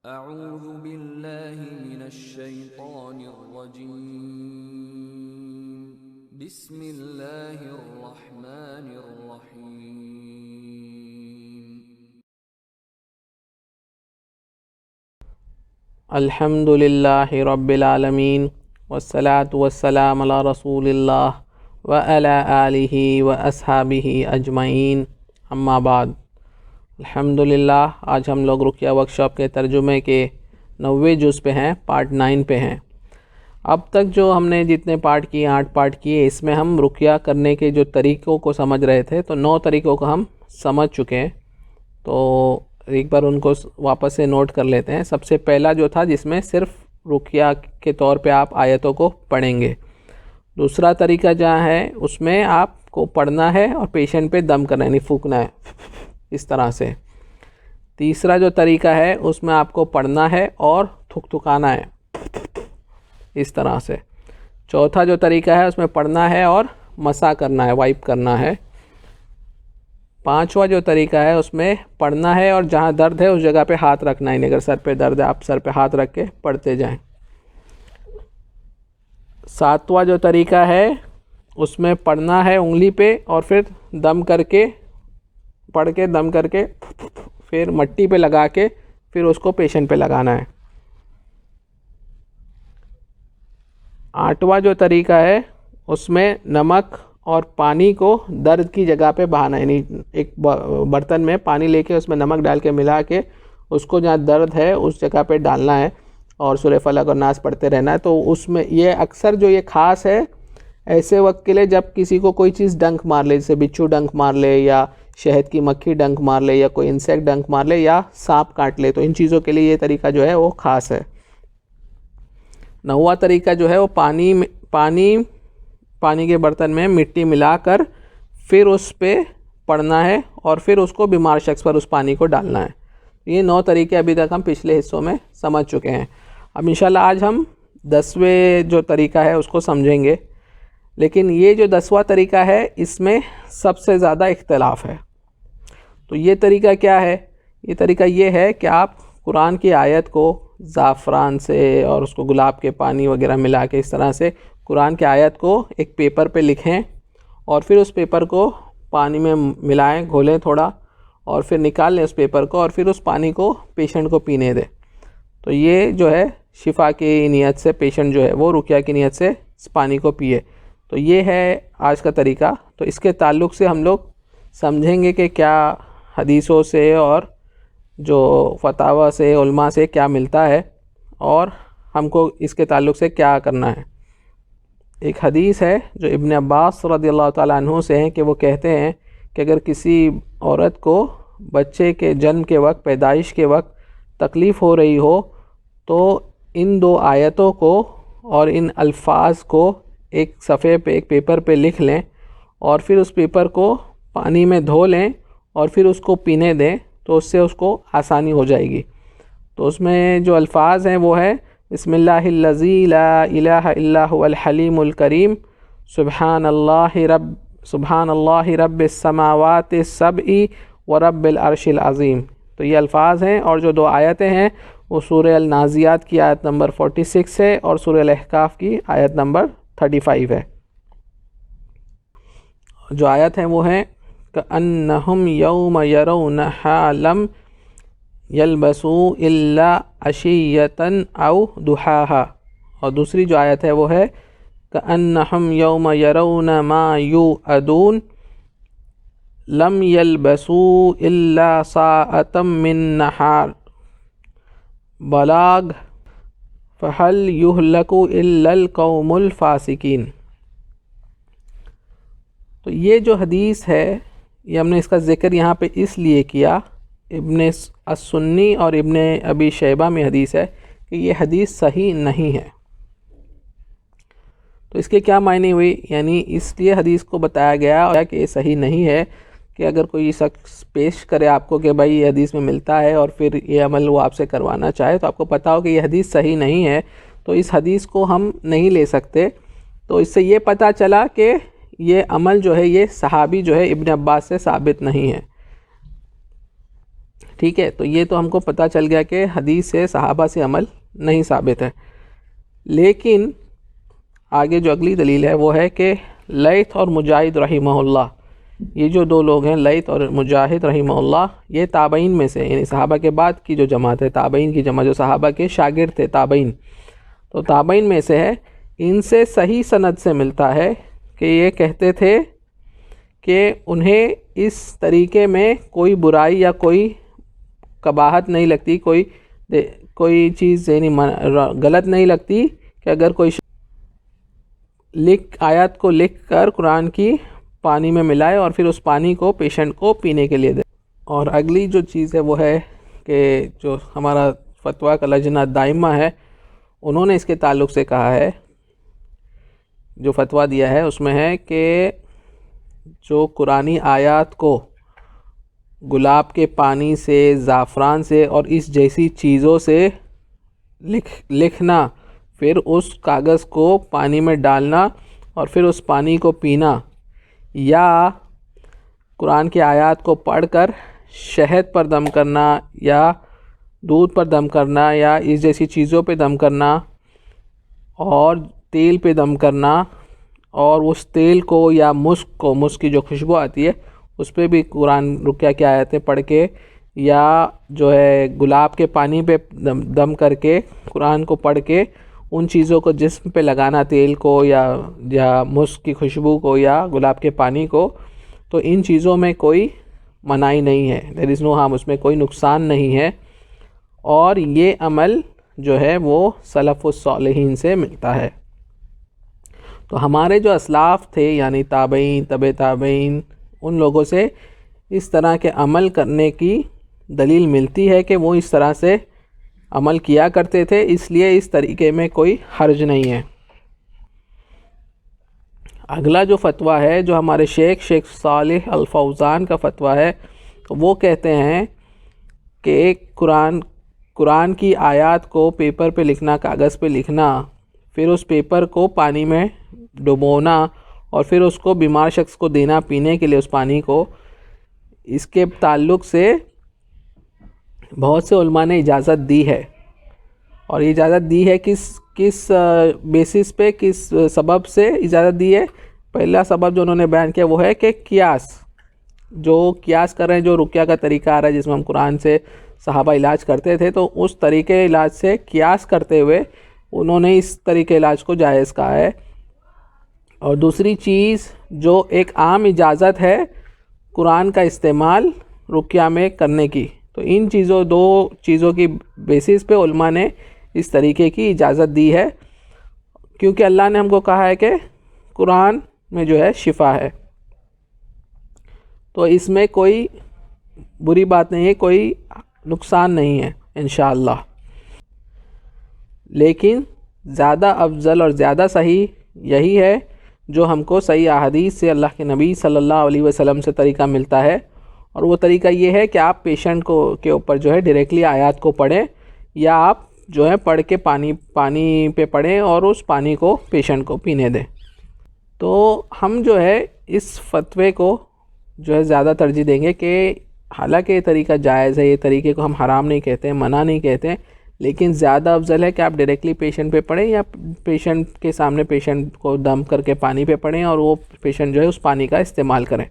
اعوذ باللہ من الشیطان الرجیم بسم اللہ الرحمن الرحیم الحمد للہ رب العالمین والصلاة والسلام علی رسول اللہ وعلی آلہ واصحابہ اجمعین اما بعد۔ الحمدللہ آج ہم لوگ رقیہ ورکشاپ کے ترجمے کے 90 جز پہ ہیں، پارٹ 9 پہ ہیں۔ اب تک جو ہم نے جتنے پارٹ کیے 8 پارٹ کیے، اس میں ہم رقیہ کرنے کے جو طریقوں کو سمجھ رہے تھے، تو 9 طریقوں کو ہم سمجھ چکے ہیں۔ تو ایک بار ان کو واپس سے نوٹ کر لیتے ہیں۔ سب سے پہلا جو تھا جس میں صرف رقیہ کے طور پہ آپ آیتوں کو پڑھیں گے۔ دوسرا طریقہ جہاں ہے اس میں آپ کو پڑھنا ہے اور پیشنٹ پہ دم کرنا ہے، یعنی پھونکنا ہے اس طرح سے۔ تیسرا جو طریقہ ہے اس میں آپ کو پڑھنا ہے اور تھکانا ہے اس طرح سے۔ چوتھا جو طریقہ ہے اس میں پڑھنا ہے اور مسح کرنا ہے، وائپ کرنا ہے۔ پانچواں جو طریقہ ہے اس میں پڑھنا ہے اور جہاں درد ہے اس جگہ پہ ہاتھ رکھنا ہے، اگر سر پہ درد ہے آپ سر پہ ہاتھ رکھ کے پڑھتے جائیں۔ ساتواں جو طریقہ ہے اس میں پڑھنا ہے انگلی پہ اور پھر دم کر کے پڑھ کے دم کر کے پھر مٹی پہ لگا کے پھر اس کو پیشنٹ پہ لگانا ہے۔ آٹھواں جو طریقہ ہے اس میں نمک اور پانی کو درد کی جگہ پہ بہانا ہے، یعنی ایک برتن میں پانی لے کے اس میں نمک ڈال کے ملا کے اس کو جہاں درد ہے اس جگہ پہ ڈالنا ہے اور سورہ فلق اور ناس پڑھتے رہنا ہے۔ تو اس میں یہ اکثر جو یہ خاص ہے ایسے وقت کے لیے جب کسی کو کوئی چیز ڈنک مار لے، جیسے بچھو ڈنک مار لے یا شہد کی مکھی ڈنک مار لے یا کوئی انسیکٹ ڈنک مار لے یا سانپ کاٹ لے، تو ان چیزوں کے لیے یہ طریقہ جو ہے وہ خاص ہے۔ نوواں طریقہ جو ہے وہ پانی کے برتن میں مٹی ملا کر پھر اس پہ پڑھنا ہے اور پھر اس کو بیمار شخص پر اس پانی کو ڈالنا ہے۔ یہ 9 طریقے ابھی تک ہم پچھلے حصوں میں سمجھ چکے ہیں۔ اب انشاءاللہ آج ہم 10ویں جو طریقہ ہے اس کو سمجھیں گے، لیکن یہ جو 10واں طریقہ ہے اس میں سب سے زیادہ اختلاف ہے۔ تو یہ طریقہ کیا ہے؟ یہ طریقہ یہ ہے کہ آپ قرآن کی آیت کو زعفران سے اور اس کو گلاب کے پانی وغیرہ ملا کے اس طرح سے قرآن کی آیت کو ایک پیپر پہ لکھیں اور پھر اس پیپر کو پانی میں ملائیں، گھولیں تھوڑا اور پھر نکال لیں اس پیپر کو اور پھر اس پانی کو پیشنٹ کو پینے دیں۔ تو یہ جو ہے شفا کی نیت سے پیشنٹ جو ہے وہ رقیہ کی نیت سے اس پانی کو پیے۔ تو یہ ہے آج کا طریقہ۔ تو اس کے تعلق سے ہم لوگ سمجھیں گے کہ کیا حدیثوں سے اور جو فتاوی سے علماء سے کیا ملتا ہے اور ہم کو اس کے تعلق سے کیا کرنا ہے۔ ایک حدیث ہے جو ابن عباس رضی اللہ تعالیٰ عنہ سے ہیں کہ وہ کہتے ہیں کہ اگر کسی عورت کو بچے کے جنم کے وقت، پیدائش کے وقت تکلیف ہو رہی ہو تو ان 2 آیتوں کو اور ان الفاظ کو ایک صفحے پہ، ایک پیپر پہ لکھ لیں اور پھر اس پیپر کو پانی میں دھو لیں اور پھر اس کو پینے دیں، تو اس سے اس کو آسانی ہو جائے گی۔ تو اس میں جو الفاظ ہیں وہ ہے بسم اللہ الذی لا الہ الا هو الحلیم الکریم سبحان اللہ رب السماوات السبع ورب العرش العظیم۔ تو یہ الفاظ ہیں اور جو 2 آیتیں ہیں وہ سورہ النازعات کی آیت نمبر 46 ہے اور سورہ الاحقاف کی آیت نمبر 35 ہے۔ جو آیت ہیں وہ ہیں کأنہم یوم یرونہا لم یلبسوا الا عشیۃ او ضحاہا، اور دوسری جو آیت ہے وہ ہے کأنہم یوم یرون ما یوعدون لم یلبسوا الا ساعۃ من نہار بلاغ فہل یہلک الا القوم الفاسقین۔ تو یہ جو حدیث ہے یہ ہم نے اس کا ذکر یہاں پہ اس لیے کیا، ابن السنی اور ابن ابی شیبہ میں حدیث ہے کہ یہ حدیث صحیح نہیں ہے۔ تو اس کے کیا معنی ہوئی؟ یعنی اس لیے حدیث کو بتایا گیا کہ یہ صحیح نہیں ہے کہ اگر کوئی شخص پیش کرے آپ کو کہ بھائی یہ حدیث میں ملتا ہے اور پھر یہ عمل وہ آپ سے کروانا چاہے تو آپ کو پتہ ہو کہ یہ حدیث صحیح نہیں ہے، تو اس حدیث کو ہم نہیں لے سکتے۔ تو اس سے یہ پتہ چلا کہ یہ عمل جو ہے یہ صحابی جو ہے ابن عباس سے ثابت نہیں ہے۔ ٹھیک ہے، تو یہ تو ہم کو پتہ چل گیا کہ حدیث سے صحابہ سے عمل نہیں ثابت ہے. لیکن آگے جو اگلی دلیل ہے وہ ہے کہ لیث اور مجاہد رحمہ اللہ، یہ جو دو لوگ ہیں لیث اور مجاہد رحمہ اللہ، یہ تابعین میں سے، یعنی صحابہ کے بعد کی جو جماعت ہے، تابعین کی جماعت، جو صحابہ کے شاگرد تھے تابعین، تو تابعین میں سے ہے. ان سے صحیح سند سے ملتا ہے کہ یہ کہتے تھے کہ انہیں اس طریقے میں کوئی برائی یا کوئی قباحت نہیں لگتی، کوئی چیز یعنی غلط نہیں لگتی کہ اگر کوئی آیات کو لکھ کر قرآن کی پانی میں ملائے اور پھر اس پانی کو پیشنٹ کو پینے کے لیے دے. اور اگلی جو چیز ہے وہ ہے کہ جو ہمارا فتویٰ کا لجنہ دائمہ ہے، انہوں نے اس کے تعلق سے کہا ہے، جو فتویٰ دیا ہے اس میں ہے کہ جو قرآنی آیات کو گلاب کے پانی سے، زعفران سے اور اس جیسی چیزوں سے لکھنا، پھر اس کاغذ کو پانی میں ڈالنا اور پھر اس پانی کو پینا، یا قرآن کی آیات کو پڑھ کر شہد پر دم کرنا یا دودھ پر دم کرنا یا اس جیسی چیزوں پہ دم کرنا اور تیل پہ دم کرنا، اور اس تیل کو یا مسک کی جو خوشبو آتی ہے اس پہ بھی قرآن رقیہ کی آیتیں پڑھ کے، یا جو ہے گلاب کے پانی پہ دم کر کے قرآن کو پڑھ کے ان چیزوں کو جسم پہ لگانا، تیل کو یا مسک کی خوشبو کو یا گلاب کے پانی کو، تو ان چیزوں میں کوئی منائی نہیں ہے، there is no harm، اس میں کوئی نقصان نہیں ہے. اور یہ عمل جو ہے وہ سلف الصالحین سے ملتا ہے. تو ہمارے جو اسلاف تھے یعنی تابعین، تبع تابعین، ان لوگوں سے اس طرح کے عمل کرنے کی دلیل ملتی ہے کہ وہ اس طرح سے عمل کیا کرتے تھے، اس لیے اس طریقے میں کوئی حرج نہیں ہے. اگلا جو فتویٰ ہے جو ہمارے شیخ صالح الفوزان کا فتویٰ ہے، وہ کہتے ہیں کہ قرآن کی آیات کو پیپر پہ لکھنا، کاغذ پہ لکھنا، پھر اس پیپر کو پانی میں ڈبونا اور پھر اس کو بیمار شخص کو دینا پینے کے لیے اس پانی کو، اس کے تعلق سے بہت سے علماء نے اجازت دی ہے. اور یہ اجازت دی ہے کس بیسس پہ، کس سبب سے اجازت دی ہے؟ پہلا سبب جو انہوں نے بیان کیا وہ ہے کہ قیاس کر رہے ہیں، جو رقیہ کا طریقہ آ رہا ہے جس میں ہم قرآن سے صحابہ علاج کرتے تھے، تو اس طریقے علاج سے قیاس کرتے ہوئے انہوں نے اس طریقے علاج کو جائز کہا ہے. اور دوسری چیز جو ایک عام اجازت ہے قرآن کا استعمال رقیہ میں کرنے کی، تو ان دو چیزوں کی بیسس پہ علماء نے اس طریقے کی اجازت دی ہے، کیونکہ اللہ نے ہم کو کہا ہے کہ قرآن میں جو ہے شفا ہے، تو اس میں کوئی بری بات نہیں ہے، کوئی نقصان نہیں ہے انشاءاللہ. لیکن زیادہ افضل اور زیادہ صحیح یہی ہے جو ہم کو صحیح احادیث سے اللہ کے نبی صلی اللہ علیہ وسلم سے طریقہ ملتا ہے، اور وہ طریقہ یہ ہے کہ آپ پیشنٹ کے اوپر جو ہے ڈائریکٹلی آیات کو پڑھیں، یا آپ جو ہے پڑھ کے پانی پہ پڑھیں اور اس پانی کو پیشنٹ کو پینے دیں. تو ہم جو ہے اس فتوے کو جو ہے زیادہ ترجیح دیں گے کہ حالانکہ یہ طریقہ جائز ہے، یہ طریقے کو ہم حرام نہیں کہتے ہیں، منع نہیں کہتے ہیں، لیکن زیادہ افضل ہے کہ آپ ڈائریکٹلی پیشنٹ پہ پڑھیں یا پیشنٹ کے سامنے پیشنٹ کو دم کر کے پانی پہ پڑھیں اور وہ پیشنٹ جو ہے اس پانی کا استعمال کریں.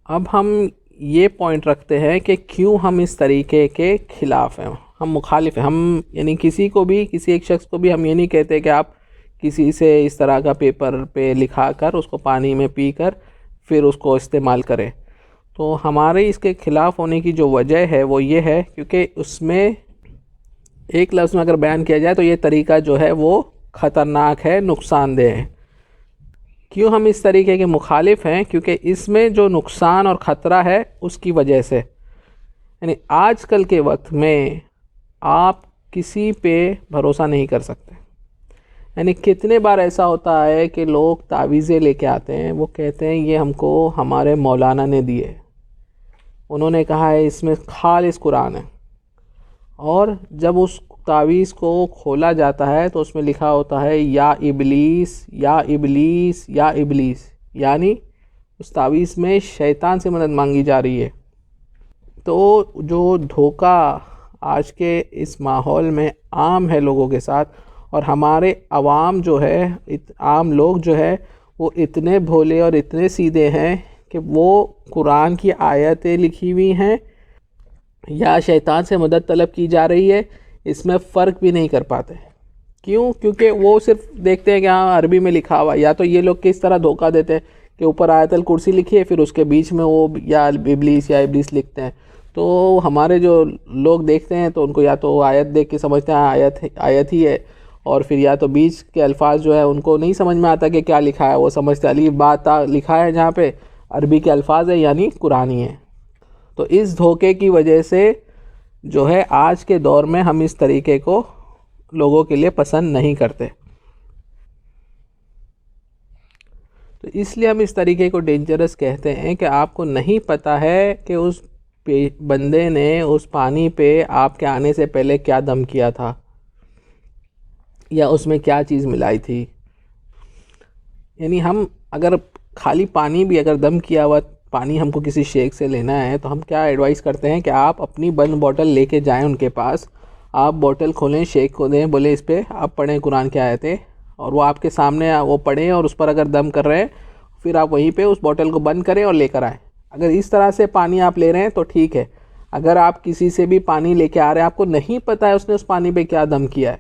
اب ہم یہ پوائنٹ رکھتے ہیں کہ کیوں ہم اس طریقے کے خلاف ہیں، ہم مخالف ہیں. ہم یعنی کسی ایک شخص کو بھی ہم یہ نہیں کہتے کہ آپ کسی سے اس طرح کا پیپر پہ لکھا کر اس کو پانی میں پی کر پھر اس کو استعمال کریں. تو ہمارے اس کے خلاف ہونے کی جو وجہ ہے وہ یہ ہے کیونکہ اس میں ایک لفظ میں اگر بیان کیا جائے تو یہ طریقہ جو ہے وہ خطرناک ہے، نقصان دہ ہے. کیوں ہم اس طریقے کے مخالف ہیں؟ کیونکہ اس میں جو نقصان اور خطرہ ہے اس کی وجہ سے، یعنی آج کل کے وقت میں آپ کسی پہ بھروسہ نہیں کر سکتے. یعنی کتنے بار ایسا ہوتا ہے کہ لوگ تعویذیں لے کے آتے ہیں، وہ کہتے ہیں یہ ہم کو ہمارے مولانا نے دیے، انہوں نے کہا ہے اس میں خالص قرآن ہے، اور جب اس تعویذ کو کھولا جاتا ہے تو اس میں لکھا ہوتا ہے یا ابلیس یا ابلیس یا ابلیس، یعنی اس تعویذ میں شیطان سے مدد مانگی جا رہی ہے۔ تو جو دھوکہ آج کے اس ماحول میں عام ہے لوگوں کے ساتھ، اور ہمارے عوام جو ہے، عام لوگ جو ہے وہ اتنے بھولے اور اتنے سیدھے ہیں کہ وہ قرآن کی آیتیں لکھی ہوئی ہیں یا شیطان سے مدد طلب کی جا رہی ہے، اس میں فرق بھی نہیں کر پاتے۔ کیوں؟ کیونکہ وہ صرف دیکھتے ہیں کہ ہاں عربی میں لکھا ہوا، یا تو یہ لوگ کس طرح دھوکہ دیتے ہیں کہ اوپر آیت الکرسی لکھی ہے، پھر اس کے بیچ میں وہ یا ابلیس یا ابلیس لکھتے ہیں۔ تو ہمارے جو لوگ دیکھتے ہیں تو ان کو یا تو آیت دیکھ کے سمجھتے ہیں آیت ہی ہے، اور پھر یا تو بیچ کے الفاظ جو ہے ان کو نہیں سمجھ میں آتا کہ کیا لکھا ہے، وہ سمجھتے الف با تا لکھا ہے جہاں پہ عربی کے الفاظ ہے یعنی قرآنی ہے۔ تو اس دھوکے کی وجہ سے جو ہے آج کے دور میں ہم اس طریقے کو لوگوں کے لیے پسند نہیں کرتے۔ تو اس لیے ہم اس طریقے کو ڈینجرس کہتے ہیں کہ آپ کو نہیں پتہ ہے کہ اس بندے نے اس پانی پہ آپ کے آنے سے پہلے کیا دم کیا تھا یا اس میں کیا چیز ملائی تھی۔ یعنی ہم اگر خالی پانی بھی اگر دم کیا ہوا پانی ہم کو کسی شیخ سے لینا ہے تو ہم کیا ایڈوائز کرتے ہیں کہ آپ اپنی بند بوٹل لے کے جائیں ان کے پاس، آپ بوٹل کھولیں، شیخ کو دیں، بولے اس پہ آپ پڑھیں قرآن کی آیتیں، اور وہ آپ کے سامنے وہ پڑھیں اور اس پر اگر دم کر رہے ہیں پھر آپ وہیں پہ اس بوٹل کو بند کریں اور لے کر آئیں۔ اگر اس طرح سے پانی آپ لے رہے ہیں تو ٹھیک ہے۔ اگر آپ کسی سے بھی پانی لے کے آ رہے ہیں، آپ کو نہیں پتہ ہے اس نے اس پانی پہ کیا دم کیا ہے،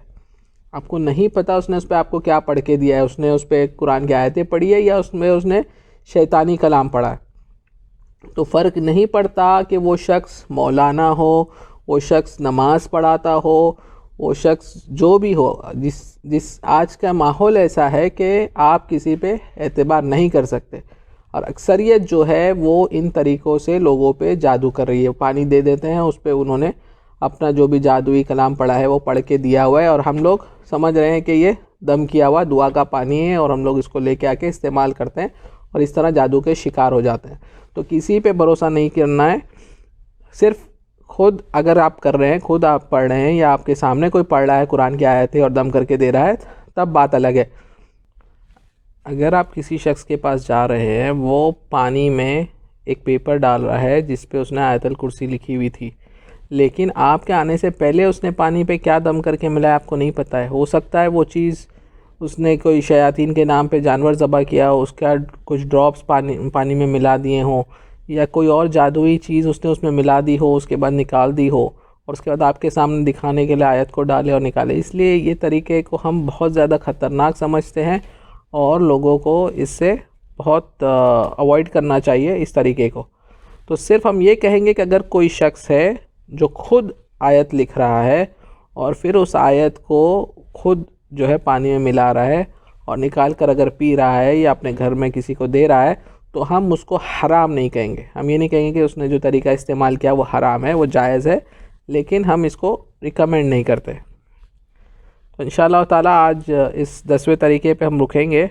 آپ کو نہیں پتہ اس نے اس پہ آپ کو کیا پڑھ کے دیا ہے، اس نے اس پہ قرآن کی آیتیں پڑھی ہے یا اس نے شیطانی کلام پڑھا ہے، تو فرق نہیں پڑتا کہ وہ شخص مولانا ہو، وہ شخص نماز پڑھاتا ہو، وہ شخص جو بھی ہو، جس آج کا ماحول ایسا ہے کہ آپ کسی پہ اعتبار نہیں کر سکتے، اور اکثریت جو ہے وہ ان طریقوں سے لوگوں پہ جادو کر رہی ہے۔ پانی دے دیتے ہیں، اس پہ انہوں نے اپنا جو بھی جادوئی کلام پڑھا ہے وہ پڑھ کے دیا ہوا ہے، اور ہم لوگ سمجھ رہے ہیں کہ یہ دم کیا ہوا دعا کا پانی ہے، اور ہم لوگ اس کو لے کے آ کے استعمال کرتے ہیں اور اس طرح جادو کے شکار ہو جاتے ہیں۔ تو کسی پہ بھروسہ نہیں کرنا ہے، صرف خود اگر آپ کر رہے ہیں، خود آپ پڑھ رہے ہیں یا آپ کے سامنے کوئی پڑھ رہا ہے قرآن کی آیتیں اور دم کر کے دے رہا ہے تب بات الگ ہے۔ اگر آپ کسی شخص کے پاس جا رہے ہیں، وہ پانی میں ایک پیپر ڈال رہا ہے جس پہ اس نے آیت الکرسی لکھی ہوئی تھی، لیکن آپ کے آنے سے پہلے اس نے پانی پہ کیا دم کر کے ملایا آپ کو نہیں پتہ ہے۔ ہو سکتا ہے وہ چیز اس نے کوئی شیاطین کے نام پہ جانور ذبح کیا ہو، اس کا کچھ ڈراپس پانی میں ملا دیے ہوں، یا کوئی اور جادوئی چیز اس نے اس میں ملا دی ہو، اس کے بعد نکال دی ہو، اور اس کے بعد آپ کے سامنے دکھانے کے لیے آیت کو ڈالے اور نکالے۔ اس لیے یہ طریقے کو ہم بہت زیادہ خطرناک سمجھتے ہیں اور لوگوں کو اس سے بہت اوائڈ کرنا چاہیے اس طریقے کو۔ تو صرف ہم یہ کہیں گے کہ اگر کوئی شخص ہے جو خود آیت لکھ رہا ہے اور پھر اس آیت کو خود جو ہے پانی میں ملا رہا ہے اور نکال کر اگر پی رہا ہے یا اپنے گھر میں کسی کو دے رہا ہے، تو ہم اس کو حرام نہیں کہیں گے۔ ہم یہ نہیں کہیں گے کہ اس نے جو طریقہ استعمال کیا وہ حرام ہے، وہ جائز ہے، لیکن ہم اس کو ریکمینڈ نہیں کرتے۔ تو انشاءاللہ تعالیٰ آج اس 10ویں طریقے پہ ہم رکیں گے،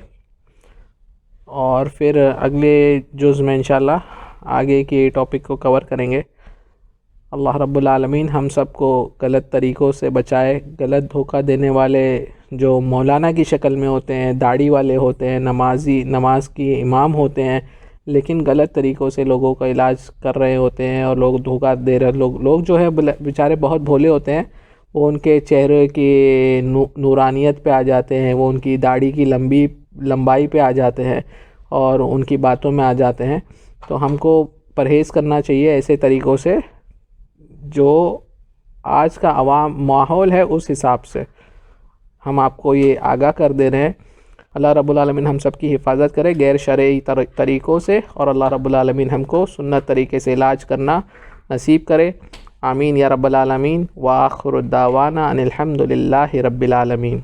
اور پھر اگلے جز میں انشاءاللہ آگے کے ٹاپک کو کور کریں گے۔ اللہ رب العالمین ہم سب کو غلط طریقوں سے بچائے، غلط دھوکہ دینے والے جو مولانا کی شکل میں ہوتے ہیں، داڑھی والے ہوتے ہیں، نماز کی امام ہوتے ہیں، لیکن غلط طریقوں سے لوگوں کا علاج کر رہے ہوتے ہیں اور لوگ دھوکہ دے رہے لوگ جو ہے بیچارے بہت بھولے ہوتے ہیں، وہ ان کے چہرے کی نورانیت پہ آ جاتے ہیں، وہ ان کی داڑھی کی لمبائی پہ آ جاتے ہیں اور ان کی باتوں میں آ جاتے ہیں۔ تو ہم کو پرہیز کرنا چاہیے ایسے طریقوں سے، جو آج کا عوام ماحول ہے اس حساب سے ہم آپ کو یہ آگاہ کر دے رہے ہیں۔ اللہ رب العالمین ہم سب کی حفاظت کرے غیر شرعی طریقوں سے، اور اللہ رب العالمین ہم کو سنت طریقے سے علاج کرنا نصیب کرے۔ آمین یا رب العالمین۔ وآخر الدعوانا ان الحمد للہ رب العالمین۔